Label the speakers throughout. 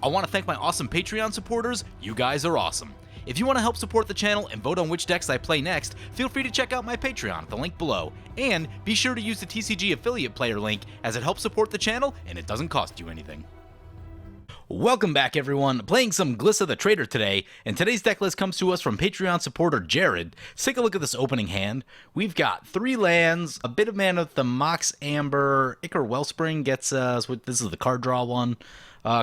Speaker 1: I want to thank my awesome Patreon supporters. You guys are awesome. If you want to help support the channel and vote on which decks I play next, feel free to check out my Patreon at the link below. And be sure to use the TCG affiliate player link, as it helps support the channel and it doesn't cost you anything. Welcome back, everyone. Playing some Glissa The Traitor today, and today's deck list comes to us from Patreon supporter Jared. Let's take a look at this opening hand. We've got 3 lands, a bit of mana with the Mox Amber, Ichor Wellspring gets us, this is the card draw one.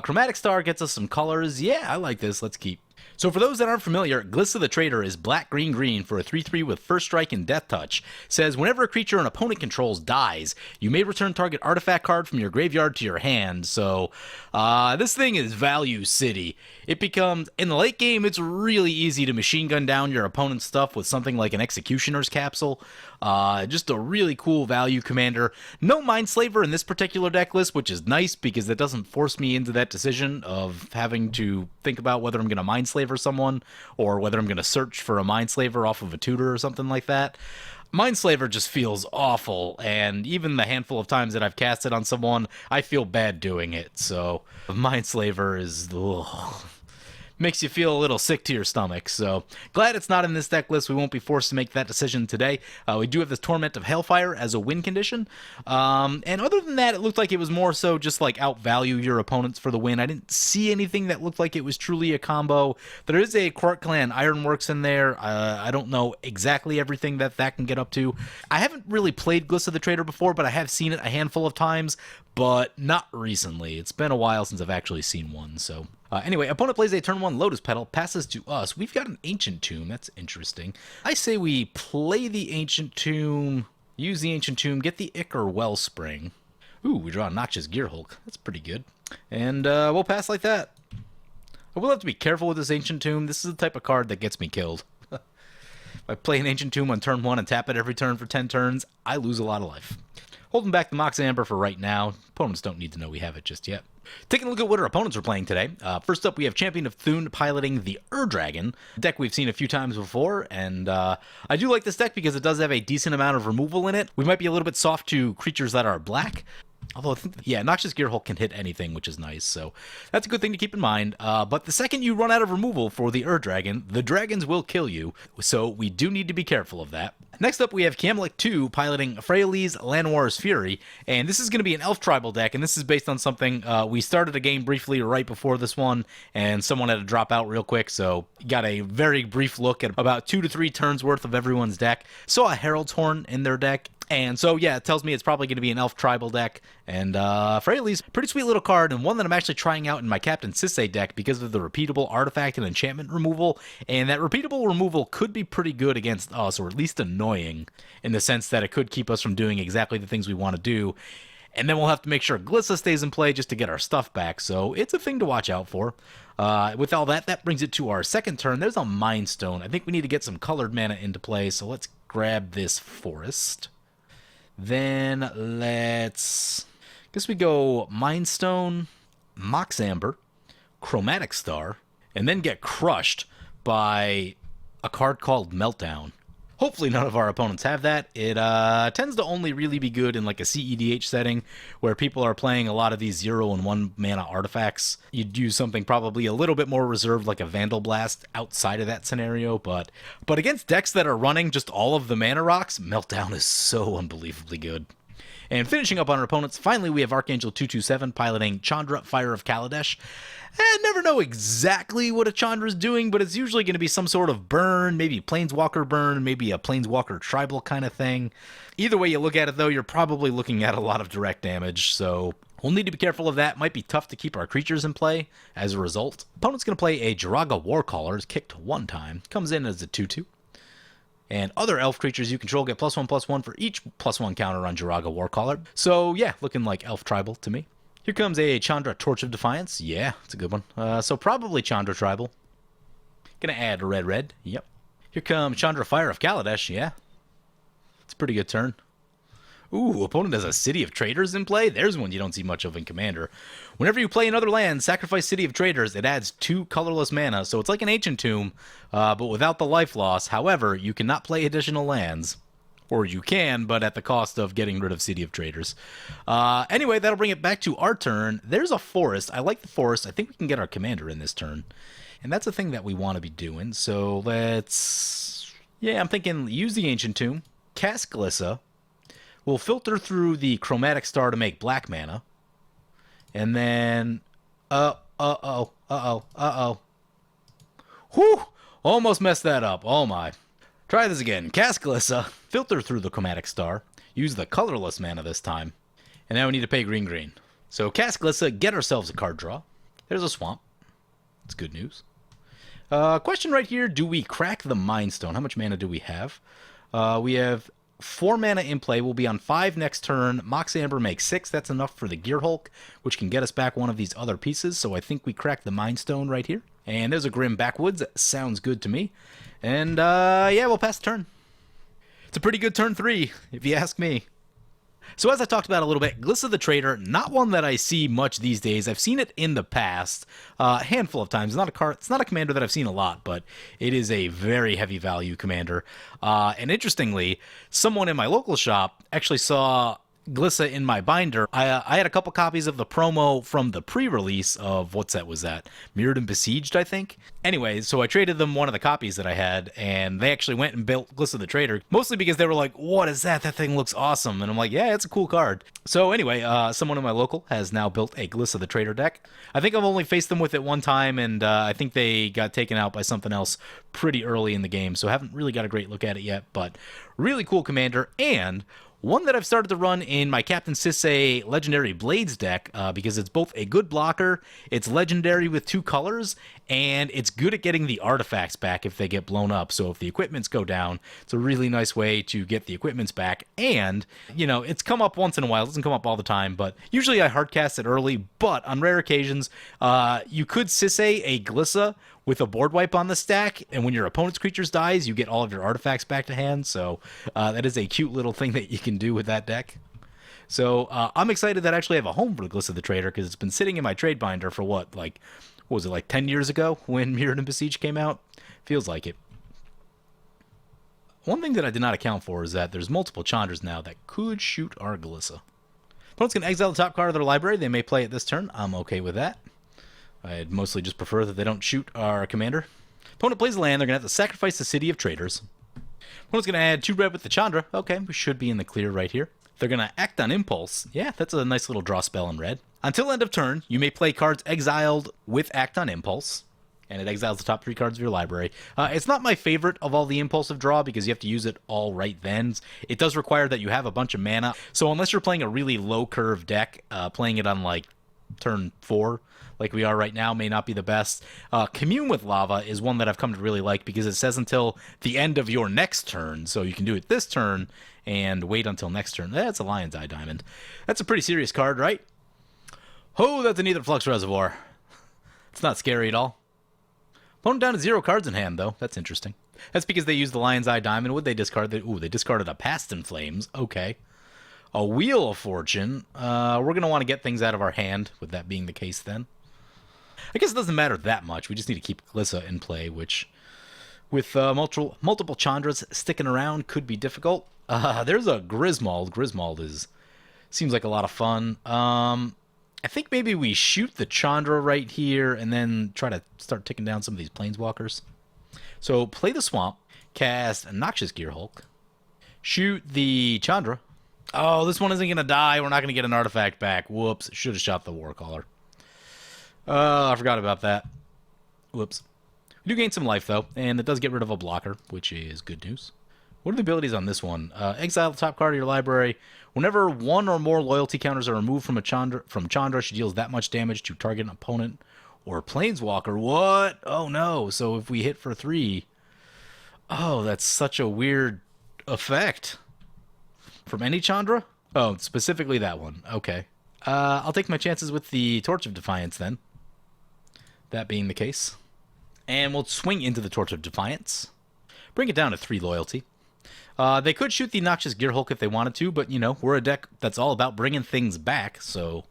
Speaker 1: Chromatic Star gets us some colors. Yeah, I like this. Let's keep. So for those that aren't familiar, Glissa the Traitor is black, green, green for a 3/3 with First Strike and Death Touch. Says whenever a creature an opponent controls dies, you may return target artifact card from your graveyard to your hand. So this thing is value city. It becomes, in the late game, it's really easy to machine gun down your opponent's stuff with something like an Executioner's Capsule. Just a really cool value commander. No Mindslaver in this particular deck list, which is nice because it doesn't force me into that decision of having to think about whether I'm going to Mindslaver someone or whether I'm going to search for a Mindslaver off of a tutor or something like that. Mindslaver just feels awful, and even the handful of times that I've cast it on someone, I feel bad doing it. So Mindslaver is... ugh. Makes you feel a little sick to your stomach, so glad it's not in this deck list. We won't be forced to make that decision today. We do have this Torment of Hailfire as a win condition, and other than that, it looked like it was more so just like outvalue your opponents for the win. I didn't see anything that looked like it was truly a combo. There is a Quark Clan Ironworks in there. I don't know exactly everything that can get up to. I haven't really played Glissa the Traitor before, but I have seen it a handful of times, but not recently. It's been a while since I've actually seen one, so... Anyway, opponent plays a turn 1 Lotus Petal, passes to us. We've got an Ancient Tomb. That's interesting. I say we play the Ancient Tomb, use the Ancient Tomb, get the Ichor Wellspring. Ooh, we draw a Noxious Gearhulk. That's pretty good. And we'll pass like that. I will have to be careful with this Ancient Tomb. This is the type of card that gets me killed. If I play an Ancient Tomb on turn 1 and tap it every turn for 10 turns, I lose a lot of life. Holding back the Mox Amber for right now. Opponents don't need to know we have it just yet. Taking a look at what our opponents are playing today. First up, we have Champion of Thune piloting the Dragon, a deck we've seen a few times before, and I do like this deck because it does have a decent amount of removal in it. We might be a little bit soft to creatures that are black, although I think, yeah, Noxious Gearhulk can hit anything, which is nice, so that's a good thing to keep in mind. But the second you run out of removal for the Dragon, the dragons will kill you, so we do need to be careful of that. Next up, we have Kiamalik 2 piloting Freyalise Llanowar's Fury, and this is going to be an Elf Tribal deck, and this is based on something, we started a game briefly right before this one, and someone had to drop out real quick, so got a very brief look at about 2 to 3 turns worth of everyone's deck. Saw a Herald's Horn in their deck, and so, yeah, it tells me it's probably going to be an Elf Tribal deck, and Freyalise, pretty sweet little card, and one that I'm actually trying out in my Captain Sisay deck because of the repeatable artifact and enchantment removal, and that repeatable removal could be pretty good against us, or at least annoying, in the sense that it could keep us from doing exactly the things we want to do, and then we'll have to make sure Glissa stays in play just to get our stuff back, so it's a thing to watch out for. With all that, that brings it to our second turn. There's a Mind Stone. I think we need to get some colored mana into play, so let's grab this Forest. Then let's... guess we go Mind Stone, Mox Amber, Chromatic Star, and then get crushed by a card called Meltdown. Hopefully none of our opponents have that. It tends to only really be good in like a CEDH setting where people are playing a lot of these 0 and 1 mana artifacts. You'd use something probably a little bit more reserved like a Vandal Blast outside of that scenario, but against decks that are running just all of the mana rocks, Meltdown is so unbelievably good. And finishing up on our opponents, finally we have Archangel 227 piloting Chandra, Fire of Kaladesh. I never know exactly what a Chandra's doing, but it's usually going to be some sort of burn, maybe Planeswalker burn, maybe a Planeswalker tribal kind of thing. Either way you look at it, though, you're probably looking at a lot of direct damage, so we'll need to be careful of that. Might be tough to keep our creatures in play as a result. Opponent's going to play a Jiraga Warcaller. It's kicked 1 time. Comes in as a 2/2. And other elf creatures you control get +1/+1 for each +1 counter on Jiraga Warcaller. So yeah, looking like elf tribal to me. Here comes a Chandra Torch of Defiance. Yeah, it's a good one. So probably Chandra tribal. Gonna add a red. Yep. Here comes Chandra Fire of Kaladesh. Yeah. It's a pretty good turn. Ooh, opponent has a City of Traitors in play? There's one you don't see much of in Commander. Whenever you play another land, sacrifice City of Traitors, it adds 2 colorless mana, so it's like an Ancient Tomb, but without the life loss. However, you cannot play additional lands. Or you can, but at the cost of getting rid of City of Traitors. Anyway, that'll bring it back to our turn. There's a forest. I like the forest. I think we can get our commander in this turn. And that's a thing that we want to be doing. So let's... Yeah, I'm thinking use the Ancient Tomb. Cast Glissa. We'll filter through the Chromatic Star to make black mana. And then... Uh-oh. Whew! Almost messed that up. Oh my. Try this again. Cast Glissa, filter through the Chromatic Star, use the colorless mana this time, and now we need to pay green. So cast Glissa, get ourselves a card draw. There's a swamp. It's good news. Question right here, do we crack the Mind Stone? How much mana do we have? We have 4 mana in play. We'll be on 5 next turn. Mox Amber makes 6. That's enough for the Gear Hulk, which can get us back one of these other pieces. So I think we crack the Mind Stone right here. And there's a Grim Backwoods. Sounds good to me. And, yeah, we'll pass the turn. It's a pretty good turn 3, if you ask me. So as I talked about a little bit, Glissa the Traitor, not one that I see much these days. I've seen it in the past, a handful of times. It's not a commander that I've seen a lot, but it is a very heavy value commander. And interestingly, someone in my local shop actually saw Glissa in my binder. I had a couple copies of the promo from the pre-release of, what set was that? Mirrored and Besieged, I think? Anyway, so I traded them one of the copies that I had, and they actually went and built Glissa the Traitor, mostly because they were like, what is that? That thing looks awesome. And I'm like, yeah, it's a cool card. So anyway, someone in my local has now built a Glissa the Traitor deck. I think I've only faced them with it one time, and I think they got taken out by something else pretty early in the game, so I haven't really got a great look at it yet, but really cool commander, and one that I've started to run in my Captain Sisay Legendary Blades deck because it's both a good blocker, it's legendary with 2 colors, and it's good at getting the artifacts back if they get blown up. So if the equipments go down, it's a really nice way to get the equipments back. And, you know, it's come up once in a while. It doesn't come up all the time, but usually I hardcast it early. But on rare occasions, you could Sisay a Glissa with a board wipe on the stack, and when your opponent's creatures dies, you get all of your artifacts back to hand, so that is a cute little thing that you can do with that deck. So I'm excited that I actually have a home for the Glissa the Traitor, because it's been sitting in my trade binder for what was it, like 10 years ago when Mirrored and Besieged came out? Feels like it. One thing that I did not account for is that there's multiple Chandras now that could shoot our Glissa. Opponent's going to exile the top card of their library. They may play it this turn. I'm okay with that. I'd mostly just prefer that they don't shoot our commander. Opponent plays a land. They're going to have to sacrifice the City of Traitors. Opponent's going to add 2 red with the Chandra. Okay, we should be in the clear right here. They're going to act on Impulse. Yeah, that's a nice little draw spell in red. Until end of turn, you may play cards exiled with Act on Impulse. And it exiles the top 3 cards of your library. It's not my favorite of all the impulsive draw because you have to use it all right then. It does require that you have a bunch of mana. So unless you're playing a really low curve deck, playing it on like turn 4, like we are right now, may not be the best. Commune with Lava is one that I've come to really like because it says until the end of your next turn. So you can do it this turn and wait until next turn. That's a Lion's Eye Diamond. That's a pretty serious card, right? Oh, that's an Aether Flux Reservoir. It's not scary at all. Opponent down to 0 cards in hand, though. That's interesting. That's because they used the Lion's Eye Diamond. Would they discard? They discarded a Past in Flames. Okay. A Wheel of Fortune. We're going to want to get things out of our hand, with that being the case then. I guess it doesn't matter that much. We just need to keep Glissa in play, which, with multiple Chandras sticking around, could be difficult. There's a Griswold. Griswold seems like a lot of fun. I think maybe we shoot the Chandra right here and then try to start taking down some of these Planeswalkers. So play the Swamp, cast a Noxious Gear Hulk, shoot the Chandra. Oh, this one isn't going to die. We're not going to get an artifact back. Whoops. Should have shot the Warcaller. I forgot about that. Whoops. We do gain some life, though, and it does get rid of a blocker, which is good news. What are the abilities on this one? Exile the top card of your library. Whenever 1 or more loyalty counters are removed from Chandra, she deals that much damage to target opponent or Planeswalker. What? Oh, no. So if we hit for 3... Oh, that's such a weird effect. From any Chandra? Oh, specifically that one. Okay. I'll take my chances with the Torch of Defiance, then. That being the case. And we'll swing into the Torch of Defiance. Bring it down to 3 loyalty. They could shoot the Noxious Gear Hulk if they wanted to, but, you know, we're a deck that's all about bringing things back, so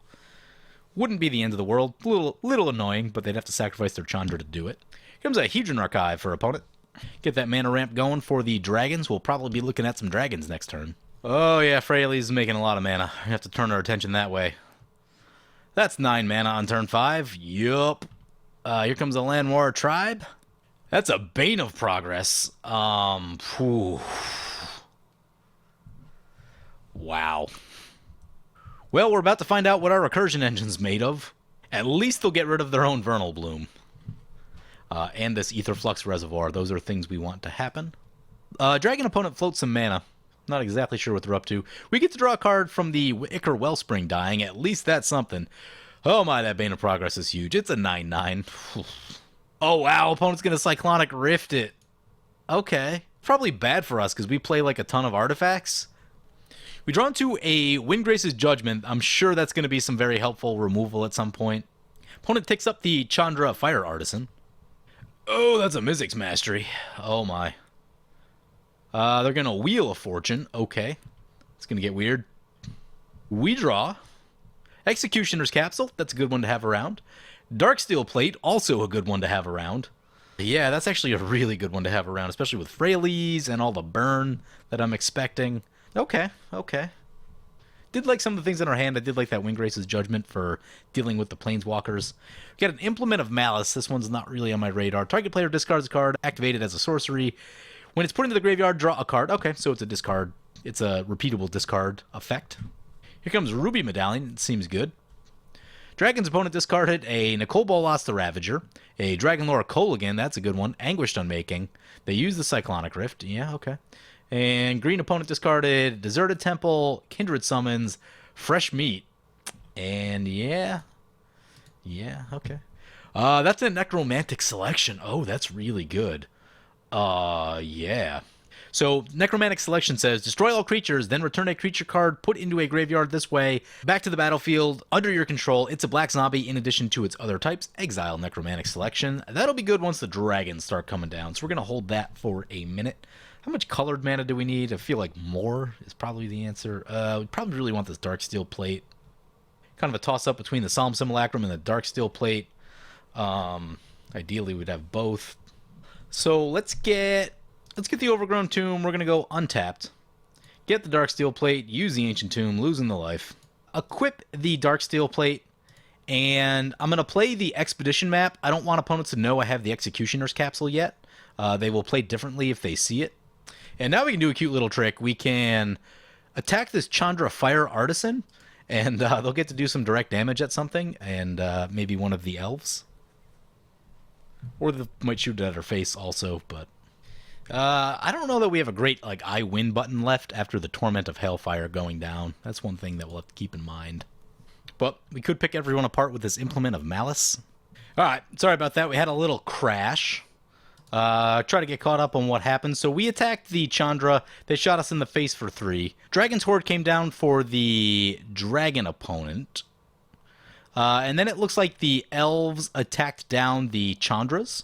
Speaker 1: wouldn't be the end of the world. Little annoying, but they'd have to sacrifice their Chandra to do it. Here comes a Hedron Archive for opponent. Get that mana ramp going for the dragons. We'll probably be looking at some dragons next turn. Oh yeah, Freyalise is making a lot of mana. We have to turn our attention that way. That's 9 mana on turn 5. Yup. Here comes a Llanowar tribe. That's a Bane of Progress. Whew. Wow. Well, we're about to find out what our recursion engine's made of. At least they'll get rid of their own Vernal Bloom. And this Ether Flux Reservoir. Those are things we want to happen. Dragon opponent floats some mana. Not exactly sure what they're up to. We get to draw a card from the Ichor Wellspring dying. At least that's something. Oh my, that Bane of Progress is huge. It's a 9/9. Oh wow, opponent's going to Cyclonic Rift it. Okay. Probably bad for us because we play like a ton of artifacts. We draw into a Windgrace's Judgment. I'm sure that's going to be some very helpful removal at some point. Opponent takes up the Chandra Fire Artisan. Oh, that's a Mizzix Mastery. Oh my. They're going to Wheel of Fortune. Okay. It's going to get weird. We draw. Executioner's Capsule. That's a good one to have around. Darksteel Plate. Also a good one to have around. Yeah, that's actually a really good one to have around, especially with Freyalise and all the burn that I'm expecting. Okay, okay. Did like some of the things in our hand. I did like that Windgrace's Judgment for dealing with the Planeswalkers. We got an Implement of Malice. This one's not really on my radar. Target player discards a card, activated as a sorcery. When it's put into the graveyard, draw a card. Okay, so it's a discard. It's a repeatable discard effect. Here comes Ruby Medallion. It seems good. Dragon's opponent discarded a Nicole Bolas the Ravager, a Dragonlore Kolaghan. That's a good one. Anguished Unmaking. They use the Cyclonic Rift. Yeah, okay. And green opponent discarded Deserted Temple, Kindred Summons, Fresh Meat. And yeah. Yeah, okay. That's a Necromantic Selection. Oh, that's really good. Yeah. So, Necromantic Selection says, destroy all creatures, then return a creature card put into a graveyard this way, back to the battlefield, under your control. It's a black zombie in addition to its other types. Exile Necromantic Selection. That'll be good once the dragons start coming down, so we're going to hold that for a minute. How much colored mana do we need? I feel like more is probably the answer. We probably really want this Darksteel Plate. Kind of a toss-up between the Solemn Simulacrum and the Darksteel Plate. Ideally, we'd have both. So let's get the Overgrown Tomb. We're going to go untapped. Get the Darksteel Plate. Use the Ancient Tomb. Losing the life. Equip the Darksteel Plate. And I'm going to play the Expedition map. I don't want opponents to know I have the Executioner's Capsule yet. They will play differently if they see it. And now we can do a cute little trick. We can attack this Chandra Fire Artisan, and they'll get to do some direct damage at something, and maybe one of the elves. Or they might shoot it at her face also, but I don't know that we have a great like I win button left after the Torment of Hailfire going down. That's one thing that we'll have to keep in mind. But we could pick everyone apart with this Implement of Malice. Alright, sorry about that. We had a little crash. Try to get caught up on what happened. So we attacked the Chandra. They shot us in the face for 3. Dragon's Horde came down for the dragon opponent. And then it looks like the elves attacked down the Chandras.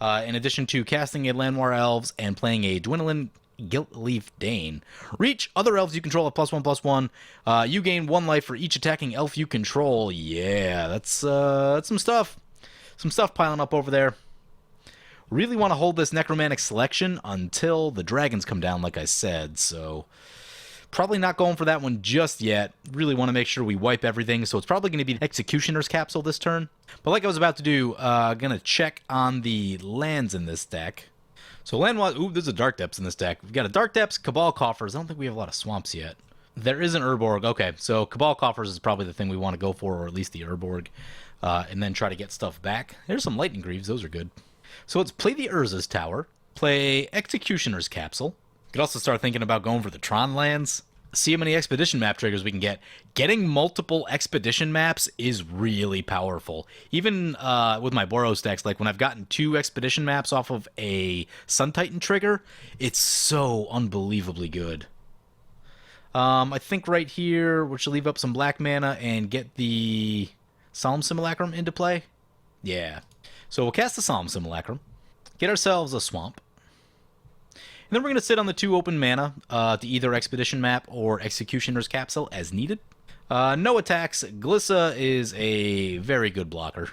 Speaker 1: In addition to casting a Llanowar Elves and playing a Dwindling Gilt-Leaf Dane. Reach other elves you control at +1/+1. You gain 1 life for each attacking elf you control. Yeah, that's some stuff. Some stuff piling up over there. Really want to hold this Necromantic Selection until the dragons come down, like I said, so probably not going for that one just yet. Really want to make sure we wipe everything, so it's probably going to be Executioner's Capsule this turn. But like I was about to do, going to check on the lands in this deck. So land-wise, ooh, there's a Dark Depths in this deck. We've got a Dark Depths, Cabal Coffers. I don't think we have a lot of swamps yet. There is an Urborg. Okay, so Cabal Coffers is probably the thing we want to go for, or at least the Urborg, and then try to get stuff back. There's some Lightning Greaves. Those are good. So let's play the Urza's Tower, play Executioner's Capsule. You could also start thinking about going for the Tron lands. See how many Expedition map triggers we can get. Getting multiple Expedition maps is really powerful. Even with my Boros decks, like when I've gotten 2 Expedition maps off of a Sun Titan trigger, it's so unbelievably good. I think right here we should leave up some black mana and get the Solemn Simulacrum into play. Yeah. So we'll cast the Solemn Simulacrum, get ourselves a swamp, and then we're going to sit on the 2 open mana to either Expedition map or Executioner's Capsule as needed. No attacks. Glissa is a very good blocker.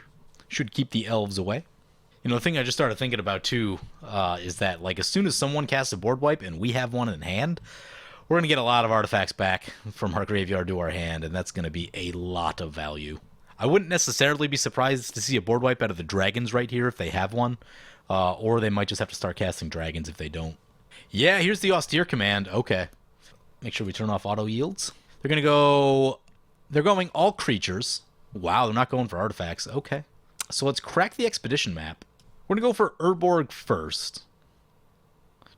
Speaker 1: Should keep the elves away. You know, the thing I just started thinking about too is that, like, as soon as someone casts a board wipe and we have one in hand, we're going to get a lot of artifacts back from our graveyard to our hand, and that's going to be a lot of value. I wouldn't necessarily be surprised to see a board wipe out of the dragons right here if they have one, or they might just have to start casting dragons if they don't. Yeah, here's the austere command. Okay. Make sure we turn off auto yields. They're going all creatures. Wow, they're not going for artifacts. Okay. So let's crack the expedition map. We're going to go for Urborg first,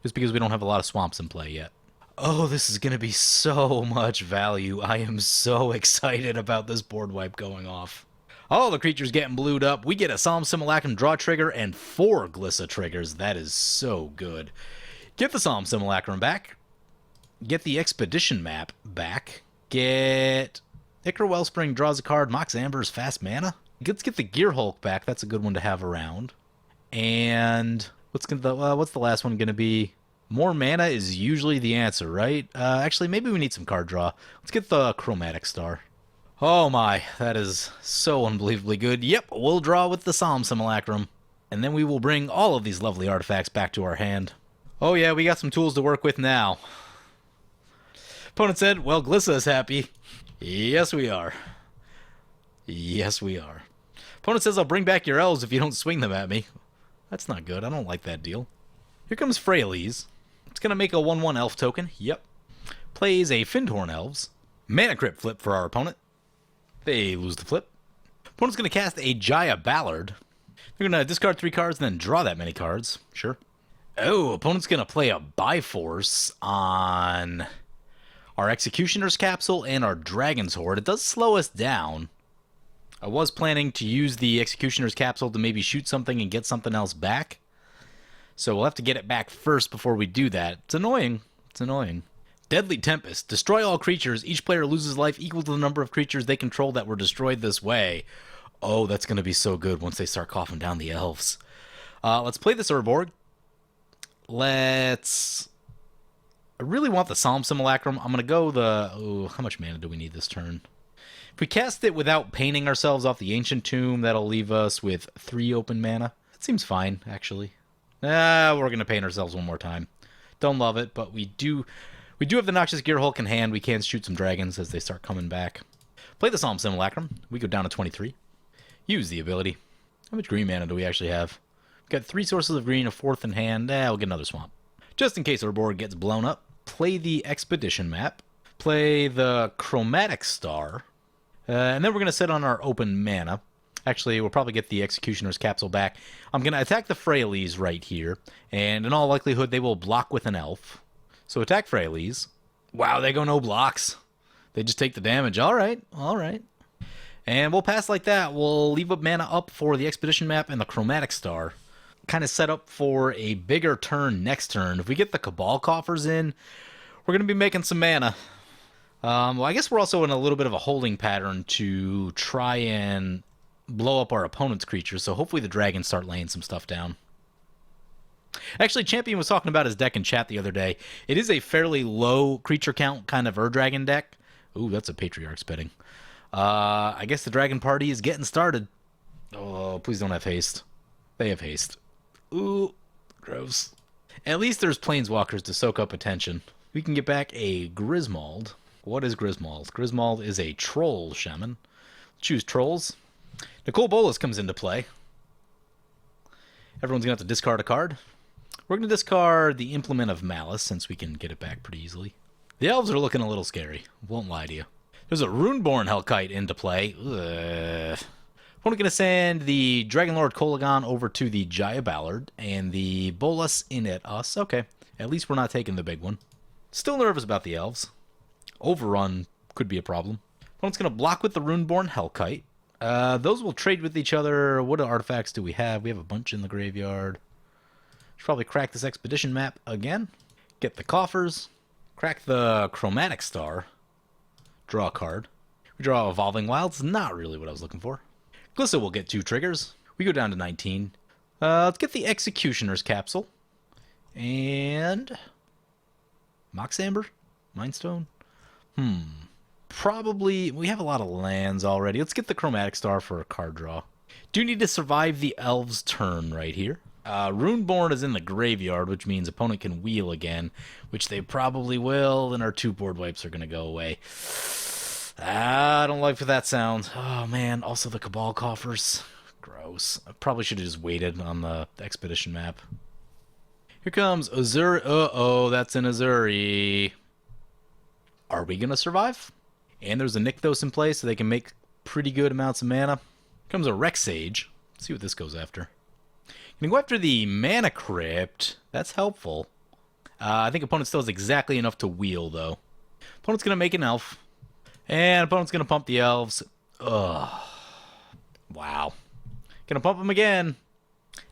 Speaker 1: just because we don't have a lot of swamps in play yet. Oh, this is going to be so much value. I am so excited about this board wipe going off. All the creatures getting blued up. We get a Solemn Simulacrum draw trigger and 4 Glissa triggers. That is so good. Get the Solemn Simulacrum back. Get the expedition map back. Get Ichor Wellspring draws a card. Mox Amber's fast mana. Let's get the Gear Hulk back. That's a good one to have around. And what's the last one going to be? More mana is usually the answer, right? Actually, maybe we need some card draw. Let's get the Chromatic Star. Oh my, that is so unbelievably good. Yep, we'll draw with the Solemn Simulacrum. And then we will bring all of these lovely artifacts back to our hand. Oh yeah, we got some tools to work with now. Opponent said, well, Glissa is happy. Yes, we are. Yes, we are. Opponent says, I'll bring back your elves if you don't swing them at me. That's not good. I don't like that deal. Here comes Freyalise. It's going to make a 1/1 elf token. Yep. Plays a Findhorn Elves. Mana Crypt flip for our opponent. They lose the flip. Opponent's going to cast a Jaya Ballard. They're going to discard 3 cards and then draw that many cards. Sure. Oh, opponent's going to play a Biforce on our Executioner's Capsule and our Dragon's Horde. It does slow us down. I was planning to use the Executioner's Capsule to maybe shoot something and get something else back. So we'll have to get it back first before we do that. It's annoying. It's annoying. Deadly Tempest. Destroy all creatures. Each player loses life equal to the number of creatures they control that were destroyed this way. Oh, that's going to be so good once they start coughing down the elves. Let's play this Urborg. I really want the Solemn Simulacrum. I'm going to go how much mana do we need this turn? If we cast it without painting ourselves off the Ancient Tomb, that'll leave us with 3 open mana. That seems fine, actually. We're going to paint ourselves one more time. Don't love it, but we do have the Noxious Gear Hulk in hand. We can shoot some dragons as they start coming back. Play the Solemn Simulacrum. We go down to 23. Use the ability. How much green mana do we actually have? We've got 3 sources of green, a 4th in hand. We'll get another swamp. Just in case our board gets blown up, play the Expedition map. Play the Chromatic Star. And then we're going to sit on our open mana. Actually, we'll probably get the Executioner's Capsule back. I'm going to attack the Freyalise right here. And in all likelihood, they will block with an elf. So attack Freyalise. Wow, they go no blocks. They just take the damage. All right, all right. And we'll pass like that. We'll leave up mana up for the Expedition map and the Chromatic Star. Kind of set up for a bigger turn next turn. If we get the Cabal Coffers in, we're going to be making some mana. Well, I guess we're also in a little bit of a holding pattern to try and blow up our opponent's creatures, so hopefully the dragons start laying some stuff down. Actually, Champion was talking about his deck in chat the other day. It is a fairly low creature count kind of Ur-Dragon deck. Ooh, that's a Patriarch's Petting. I guess the Dragon Party is getting started. Oh, please don't have haste. They have haste. Ooh, gross. At least there's Planeswalkers to soak up attention. We can get back a Griswold. What is Griswold? Griswold is a troll shaman. Choose trolls. Nicole Bolas comes into play. Everyone's going to have to discard a card. We're going to discard the Implement of Malice, since we can get it back pretty easily. The elves are looking a little scary. Won't lie to you. There's a Runeborn Hellkite into play. We're going to send the Dragonlord Kolagon over to the Jaya Ballard, and the Bolas in at us. Okay, at least we're not taking the big one. Still nervous about the elves. Overrun could be a problem. Opponent's going to block with the Runeborn Hellkite. Those will trade with each other. What artifacts do we have? We have a bunch in the graveyard. Should probably crack this Expedition map again. Get the coffers. Crack the Chromatic Star. Draw a card. We draw Evolving Wilds. Not really what I was looking for. Glissa will get 2 triggers. We go down to 19. Let's get the Executioner's Capsule. And Mox Amber? Mindstone? Probably, we have a lot of lands already. Let's get the Chromatic Star for a card draw. Do need to survive the elves' turn right here. Runeborn is in the graveyard, which means opponent can wheel again, which they probably will, and our 2 board wipes are going to go away. I don't like that sound. Oh, man. Also, the Cabal coffers. Gross. I probably should have just waited on the expedition map. Here comes Azuri. Uh-oh, that's an Azuri. Are we going to survive? And there's a Nykthos in play, so they can make pretty good amounts of mana. Here comes a Rex Sage. Let's see what this goes after. You can go after the Mana Crypt. That's helpful. I think opponent still has exactly enough to wheel, though. Opponent's going to make an elf. And opponent's going to pump the elves. Ugh. Wow. Gonna pump them again.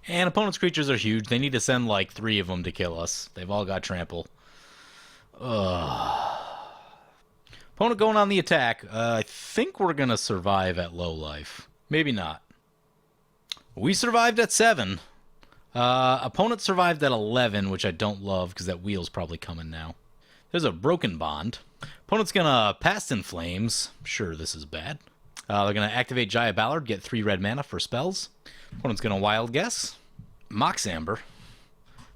Speaker 1: And opponent's creatures are huge. They need to send like 3 of them to kill us. They've all got trample. Ugh. Opponent going on the attack. I think we're going to survive at low life. Maybe not. We survived at 7. Opponent survived at 11, which I don't love because that wheel's probably coming now. There's a Broken Bond. Opponent's going to Past in Flames. Sure, this is bad. They're going to activate Jaya Ballard, get 3 red mana for spells. Opponent's going to Wild Guess. Mox Amber.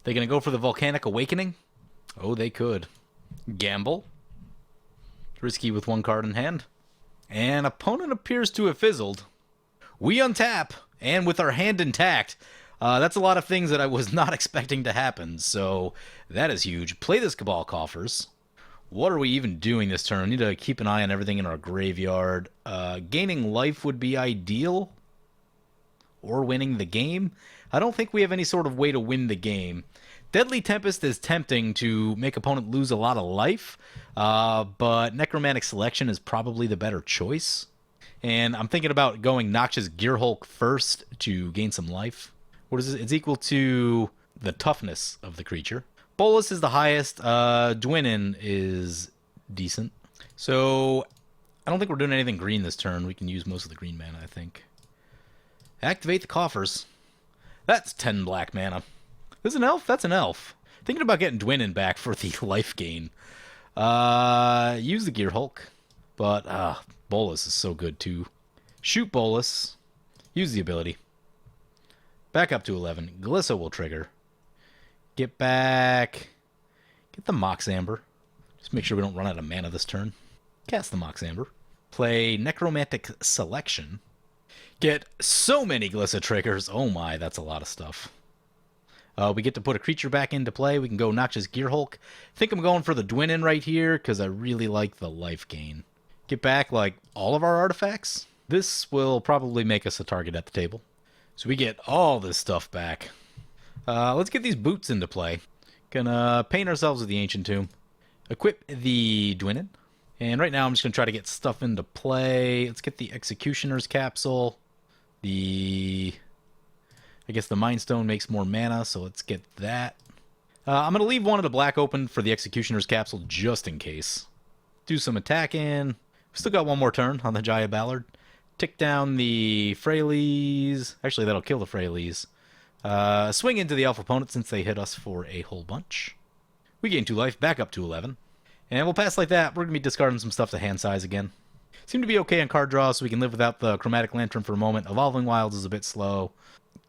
Speaker 1: They're going to go for the Volcanic Awakening. Oh, they could. Gamble. Risky with 1 card in hand. And opponent appears to have fizzled. We untap, and with our hand intact. That's a lot of things that I was not expecting to happen, so that is huge. Play this Cabal Coffers. What are we even doing this turn? We need to keep an eye on everything in our graveyard. Gaining life would be ideal. Or winning the game. I don't think we have any sort of way to win the game. Deadly Tempest is tempting to make opponent lose a lot of life, but Necromantic Selection is probably the better choice. And I'm thinking about going Noxious Gearhulk first to gain some life. What is it? It's equal to the toughness of the creature. Bolus is the highest. Dwynnin is decent. So I don't think we're doing anything green this turn. We can use most of the green mana, I think. Activate the coffers. That's 10 black mana. This is an elf? That's an elf. Thinking about getting Dwynnin back for the life gain. Use the Gearhulk. But Bolus is so good too. Shoot Bolus. Use the ability. Back up to 11. Glissa will trigger. Get back. Get the Mox Amber. Just make sure we don't run out of mana this turn. Cast the Mox Amber. Play Necromantic Selection. Get so many Glissa triggers. Oh my, that's a lot of stuff. We get to put a creature back into play. We can go Noxious Gearhulk. I think I'm going for the Dwynnin right here because I really like the life gain. Get back like all of our artifacts. This will probably make us a target at the table. So we get all this stuff back. Let's get these boots into play. Gonna paint ourselves with the Ancient Tomb. Equip the Dwynnin. And right now I'm just gonna try to get stuff into play. Let's get the Executioner's Capsule. I guess the Mind Stone makes more mana, so let's get that. I'm going to leave one of the black open for the Executioner's Capsule just in case. Do some attacking. Still got one more turn on the Jaya Ballard. Tick down the Freyalise. Actually, that'll kill the Freyalise. Swing into the elf opponent since they hit us for a whole bunch. We gain 2 life, back up to 11. And we'll pass like that. We're going to be discarding some stuff to hand size again. Seem to be okay on card draw, so we can live without the Chromatic Lantern for a moment. Evolving Wilds is a bit slow.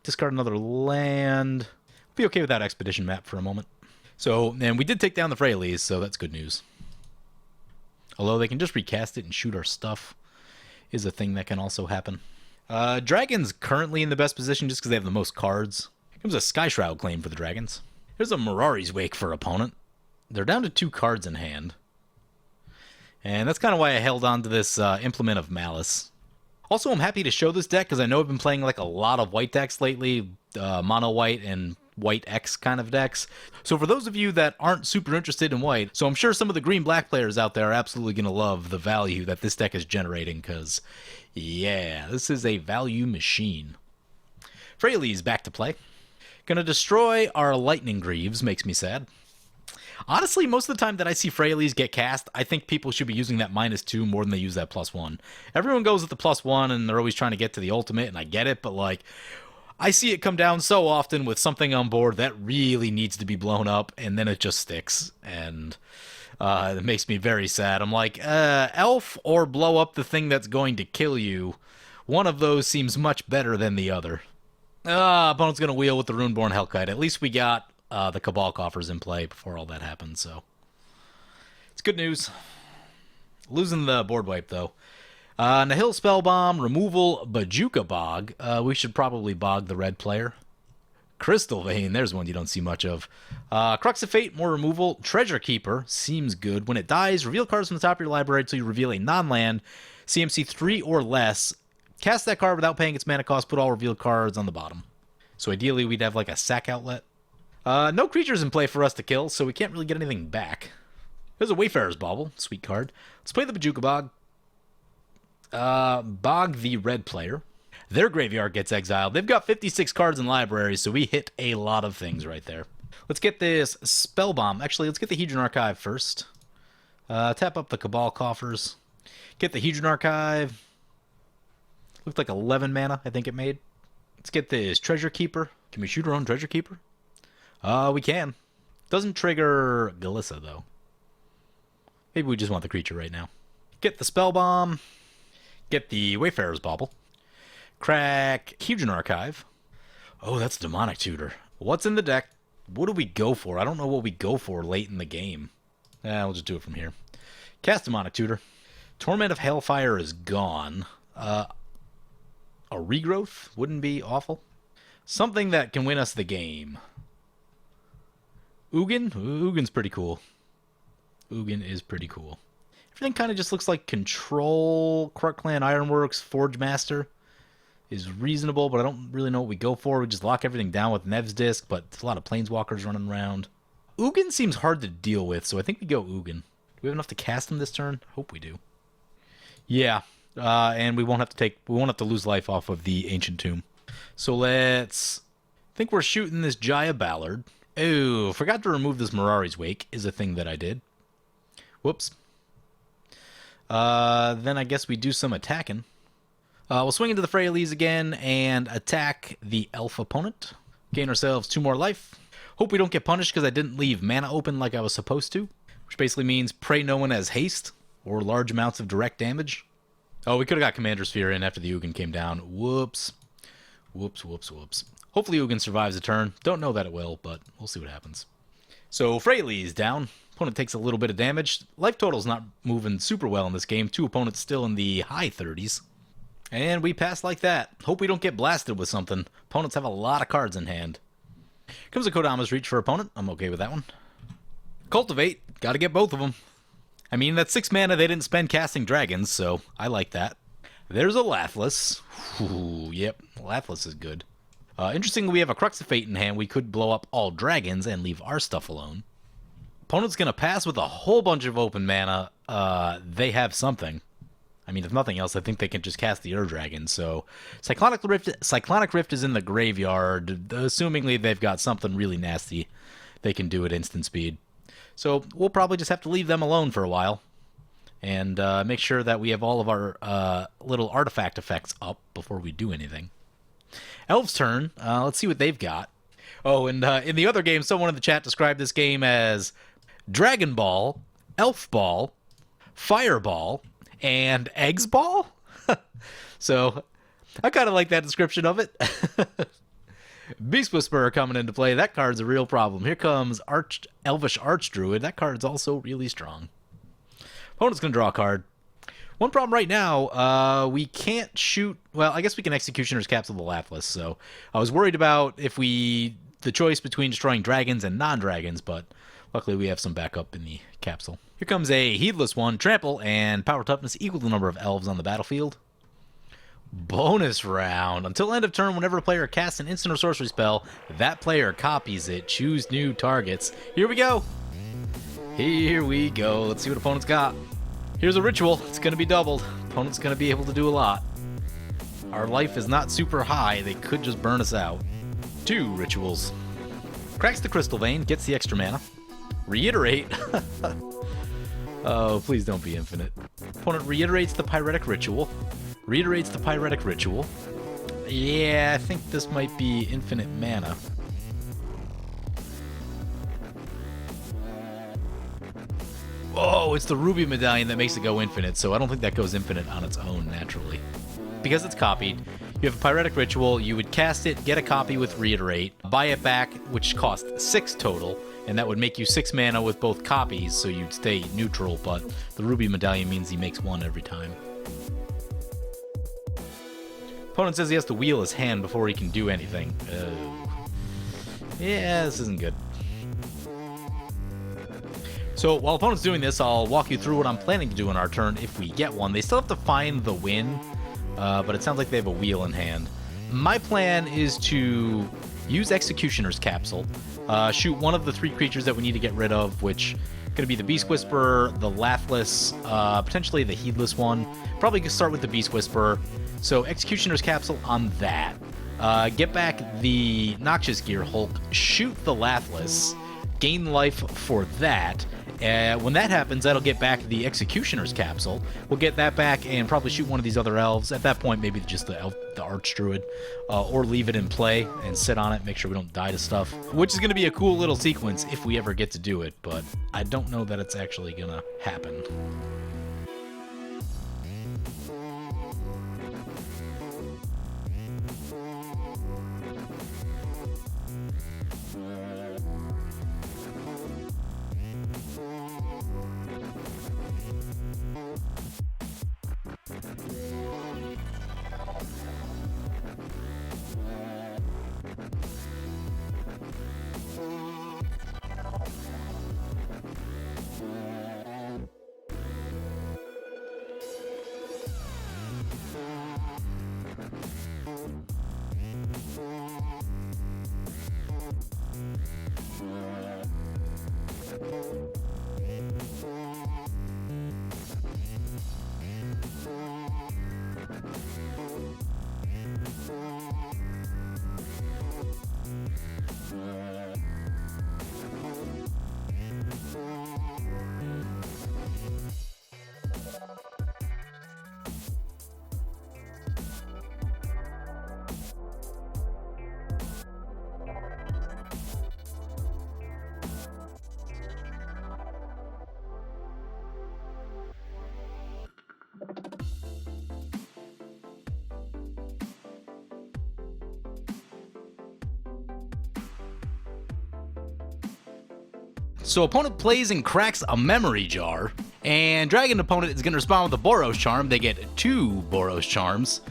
Speaker 1: Discard another land. We'll be okay with that Expedition map for a moment. So, and we did take down the Freyalise, so that's good news. Although they can just recast it and shoot our stuff is a thing that can also happen. Dragons currently in the best position just because they have the most cards. Here comes a Sky Shroud claim for the Dragons. There's a Mirari's Wake for opponent. They're down to 2 cards in hand. And that's kind of why I held on to this Implement of Malice. Also, I'm happy to show this deck because I know I've been playing like a lot of white decks lately. Mono white and white X kind of decks. So for those of you that aren't super interested in white, so I'm sure some of the green-black players out there are absolutely going to love the value that this deck is generating because, yeah, this is a value machine. Freyalise back to play. Gonna destroy our Lightning Greaves, makes me sad. Honestly, most of the time that I see Freyalise get cast, I think people should be using that -2 more than they use that +1. Everyone goes with the +1, and they're always trying to get to the ultimate, and I get it, but, like, I see it come down so often with something on board that really needs to be blown up, and then it just sticks, and it makes me very sad. I'm like, elf or blow up the thing that's going to kill you. One of those seems much better than the other. Opponent's going to wheel with the Runeborn Hellkite. At least we got the Cabal Coffers in play before all that happened, so it's good news. Losing the board wipe, though. Nihil Spellbomb, removal, Bajuka Bog. We should probably bog the red player. Crystal Vein, there's one you don't see much of. Crux of Fate, more removal. Treasure Keeper, seems good. When it dies, reveal cards from the top of your library until you reveal a non-land, CMC 3 or less. Cast that card without paying its mana cost, put all revealed cards on the bottom. So ideally, we'd have like a sack outlet. No creatures in play for us to kill, so we can't really get anything back. There's a Wayfarer's Bauble, sweet card. Let's play the Bajuka Bog. Bog the red player. Their graveyard gets exiled. They've got 56 cards in libraries, so we hit a lot of things right there. Let's get this Spellbomb. Actually, let's get the Hedron Archive first. Tap up the Cabal Coffers. Get the Hedron Archive. Looked like 11 mana, I think it made. Let's get this Treasure Keeper. Can we shoot our own Treasure Keeper? We can. Doesn't trigger Glissa, though. Maybe we just want the creature right now. Get the Spellbomb. Get the Wayfarer's Bauble. Crack Hedron Archive. Oh, that's Demonic Tutor. What's in the deck? What do we go for? I don't know what we go for late in the game. We'll just do it from here. Cast Demonic Tutor. Torment of Hailfire is gone. A Regrowth wouldn't be awful. Something that can win us the game. Ugin? Ugin's pretty cool. Ugin is pretty cool. Everything kind of just looks like Control, Kruk Clan, Ironworks, Forge Master is reasonable, but I don't really know what we go for. We just lock everything down with Nev's Disc, but there's a lot of Planeswalkers running around. Ugin seems hard to deal with, so I think we go Ugin. Do we have enough to cast him this turn? Hope we do. Yeah, and we won't have to lose life off of the Ancient Tomb. So let's... I think we're shooting this Jaya Ballard. Oh, forgot to remove this Mirari's Wake is a thing that I did. Whoops. Then I guess we do some attacking. We'll swing into the Freyalise again and attack the elf opponent. Gain ourselves 2 more life. Hope we don't get punished because I didn't leave mana open like I was supposed to. Which basically means pray no one has haste or large amounts of direct damage. Oh, we could have got Commander Sphere in after the Ugin came down. Whoops. Whoops, whoops, whoops. Hopefully Ugin survives a turn. Don't know that it will, but we'll see what happens. So Freyalise down. Opponent takes a little bit of damage. Life total's not moving super well in this game. 2 opponents still in the high 30s. And we pass like that. Hope we don't get blasted with something. Opponents have a lot of cards in hand. Comes a Kodama's Reach for opponent. I'm okay with that one. Cultivate. Gotta get both of them. I mean, that's 6 mana they didn't spend casting dragons, so I like that. There's a Lathless. Ooh, yep, Lathless is good. Interestingly, we have a Crux of Fate in hand. We could blow up all dragons and leave our stuff alone. Opponent's going to pass with a whole bunch of open mana. They have something. I mean, if nothing else, I think they can just cast the Ur Dragon. So, Cyclonic Rift is in the graveyard. Assumingly, they've got something really nasty they can do at instant speed. So, we'll probably just have to leave them alone for a while. And make sure that we have all of our little artifact effects up before we do anything. Elf's turn. Let's see what they've got. Oh, and in the other game, someone in the chat described this game as Dragon Ball, Elf Ball, Fireball, and Eggs Ball? So, I kind of like that description of it. Beast Whisperer coming into play. That card's a real problem. Here comes Elvish Archdruid. That card's also really strong. Opponent's going to draw a card. One problem right now, we can't shoot... Well, I guess we can Executioner's Capsule the Lathless, so I was worried about if the choice between destroying dragons and non-dragons, but luckily we have some backup in the capsule. Here comes a Heedless one, Trample, and Power Toughness equal to the number of elves on the battlefield. Bonus round. Until end of turn, whenever a player casts an instant or sorcery spell, that player copies it. Choose new targets. Here we go. Here we go. Let's see what opponent's got. Here's a ritual. It's going to be doubled. Opponent's going to be able to do a lot. Our life is not super high. They could just burn us out. 2 rituals. Cracks the Crystal Vein. Gets the extra mana. Reiterate. Oh, please don't be infinite. Opponent reiterates the Pyretic Ritual. Reiterates the Pyretic Ritual. Yeah, I think this might be infinite mana. Oh, it's the Ruby Medallion that makes it go infinite, so I don't think that goes infinite on its own, naturally. because it's copied, you have a Pyretic Ritual, you would cast it, get a copy with Reiterate, buy it back, which costs 6 total, and that would make you 6 mana with both copies, so you'd stay neutral, but the Ruby Medallion means he makes 1 every time. Opponent says he has to wheel his hand before he can do anything. Yeah, this isn't good. So while opponent's doing this, I'll walk you through what I'm planning to do on our turn if we get one. They still have to find the win, but it sounds like they have a wheel in hand. My plan is to use Executioner's Capsule, shoot one of the 3 creatures that we need to get rid of, which is going to be the Beast Whisperer, the Laughless, potentially the Heedless one. Probably going to start with the Beast Whisperer. So Executioner's Capsule on that. Get back the Noxious Gear Hulk, shoot the Laughless, gain life for that. When that happens, that'll get back the Executioner's Capsule. We'll get that back and probably shoot one of these other elves. At that point, maybe just the elf, the Archdruid, or leave it in play and sit on it, make sure we don't die to stuff. Which is going to be a cool little sequence if we ever get to do it, but I don't know that it's actually going to happen. So opponent plays and cracks a Memory Jar, and Dragon opponent is going to respond with a Boros Charm. They get 2 Boros Charms.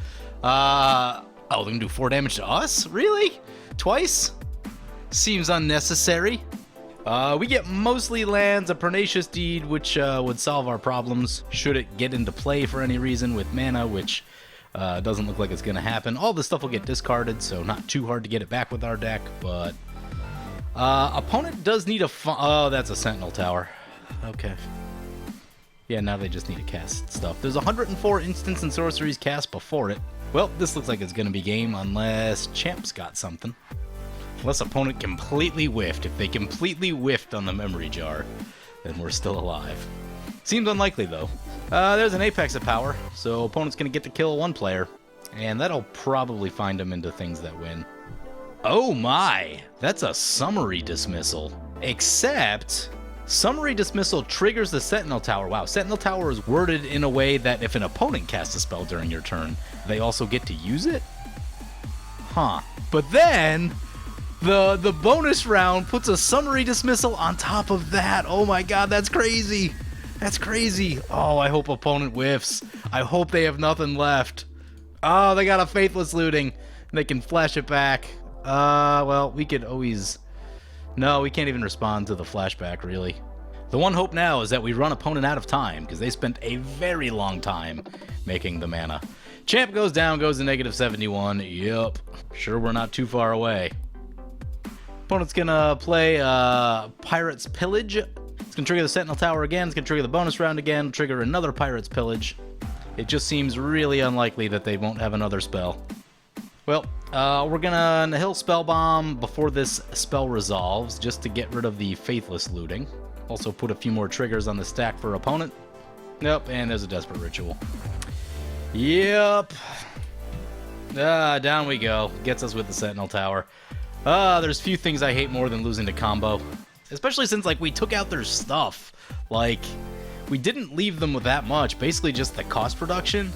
Speaker 1: Oh, they can do 4 damage to us? Really? Twice? Seems unnecessary. We get mostly lands, a Pernicious Deed, which would solve our problems should it get into play for any reason with mana, which doesn't look like it's going to happen. All this stuff will get discarded, so not too hard to get it back with our deck, but... opponent does need a oh, that's a Sentinel Tower. Okay. Yeah, now they just need to cast stuff. There's 104 instants and sorceries cast before it. Well, this looks like it's going to be game unless Champ's got something. Unless opponent completely whiffed. If they completely whiffed on the Memory Jar, then we're still alive. Seems unlikely, though. There's an Apex of Power, so opponent's going to get to kill 1 player. And that'll probably find him into things that win. Oh my! That's a Summary Dismissal. Except, Summary Dismissal triggers the Sentinel Tower. Wow, Sentinel Tower is worded in a way that if an opponent casts a spell during your turn, they also get to use it? Huh. But then, the bonus round puts a Summary Dismissal on top of that. Oh my god, that's crazy! That's crazy! Oh, I hope opponent whiffs. I hope they have nothing left. Oh, they got a Faithless Looting. They can flash it back. Well, we could always... No, we can't even respond to the flashback, really. The one hope now is that we run opponent out of time, because they spent a very long time making the mana. Champ goes down, goes to -71. Yup. Sure, we're not too far away. Opponent's gonna play, Pirate's Pillage. It's gonna trigger the Sentinel Tower again, it's gonna trigger the bonus round again, trigger another Pirate's Pillage. It just seems really unlikely that they won't have another spell. Well, we're gonna Nihil Spellbomb before this spell resolves, just to get rid of the Faithless Looting. Also put a few more triggers on the stack for opponent. Nope, and there's a Desperate Ritual. Yep. Down we go. Gets us with the Sentinel Tower. There's few things I hate more than losing to combo. Especially since, like, we took out their stuff. Like, we didn't leave them with that much. Basically just the cost reduction.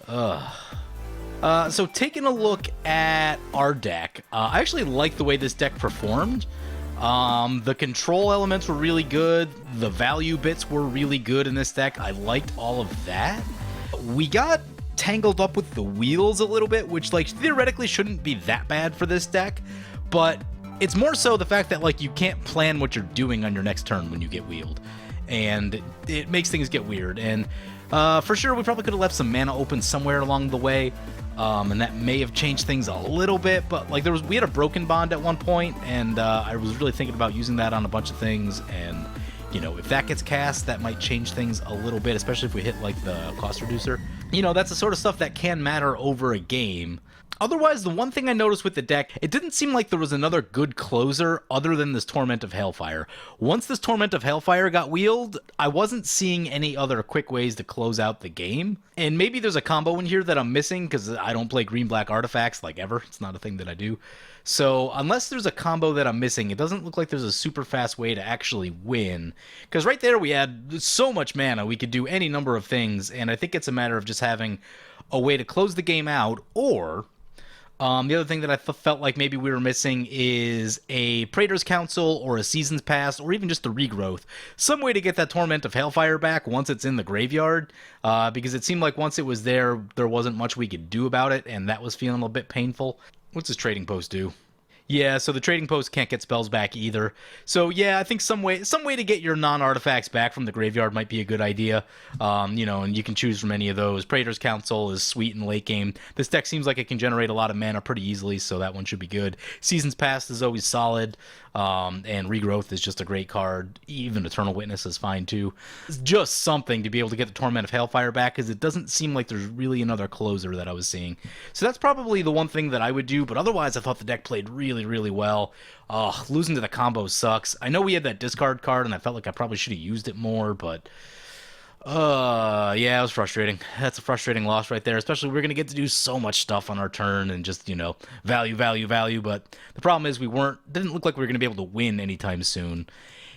Speaker 1: So taking a look at our deck, I actually like the way this deck performed. The control elements were really good. The value bits were really good in this deck. I liked all of that. We got tangled up with the wheels a little bit, which like theoretically shouldn't be that bad for this deck, but it's more so the fact that like you can't plan what you're doing on your next turn when you get wheeled, and it makes things get weird. And for sure we probably could have left some mana open somewhere along the way, and that may have changed things a little bit, but like we had a broken bond at one point, and I was really thinking about using that on a bunch of things, and you know, if that gets cast, that might change things a little bit, especially if we hit like the cost reducer. You know, that's the sort of stuff that can matter over a game. Otherwise, the one thing I noticed with the deck, it didn't seem like there was another good closer other than this Torment of Hailfire. Once this Torment of Hailfire got wheeled, I wasn't seeing any other quick ways to close out the game. And maybe there's a combo in here that I'm missing because I don't play green-black artifacts like ever. It's not a thing that I do. So unless there's a combo that I'm missing, it doesn't look like there's a super fast way to actually win. Because right there we had so much mana, we could do any number of things, and I think it's a matter of just having a way to close the game out, or the other thing that I felt like maybe we were missing is a Praetor's Council or a Season's Pass or even just a Regrowth. Some way to get that Torment of Hailfire back once it's in the graveyard, because it seemed like once it was there, there wasn't much we could do about it, and that was feeling a bit painful. What's this Trading Post do? Yeah, so the Trading Post can't get spells back either. So yeah, I think some way to get your non-artifacts back from the graveyard might be a good idea. You know, and you can choose from any of those. Praetor's Council is sweet in late game. This deck seems like it can generate a lot of mana pretty easily, so that one should be good. Season's Past is always solid, and Regrowth is just a great card. Even Eternal Witness is fine too. It's just something to be able to get the Torment of Hailfire back, because it doesn't seem like there's really another closer that I was seeing. So that's probably the one thing that I would do, but otherwise I thought the deck played really well. Losing to the combo sucks. I know we had that discard card and I felt like I probably should have used it more, but yeah, it was frustrating. That's a frustrating loss right there, especially we're going to get to do so much stuff on our turn and just, you know, value, but the problem is didn't look like we were going to be able to win anytime soon.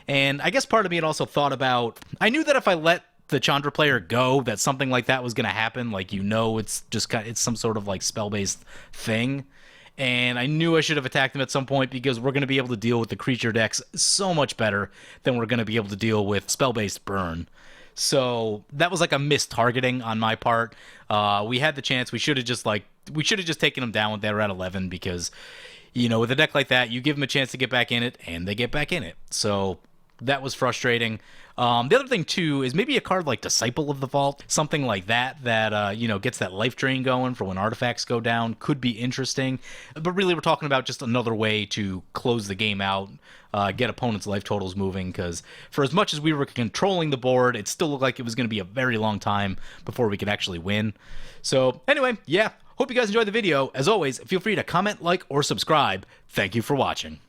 Speaker 1: And I guess part of me had also thought about, I knew that if I let the Chandra player go, that something like that was going to happen. Like, you know, it's some sort of like spell-based thing. And I knew I should have attacked him at some point because we're going to be able to deal with the creature decks so much better than we're going to be able to deal with spell-based burn. So that was like a missed targeting on my part. We had the chance. We should have just taken them down when they were at 11, because, you know, with a deck like that, you give them a chance to get back in it, and they get back in it. So that was frustrating. The other thing, too, is maybe a card like Disciple of the Vault, something like that, you know, gets that life drain going for when artifacts go down, could be interesting. But really, we're talking about just another way to close the game out, get opponents' life totals moving, because for as much as we were controlling the board, it still looked like it was going to be a very long time before we could actually win. So anyway, yeah, hope you guys enjoyed the video. As always, feel free to comment, like, or subscribe. Thank you for watching.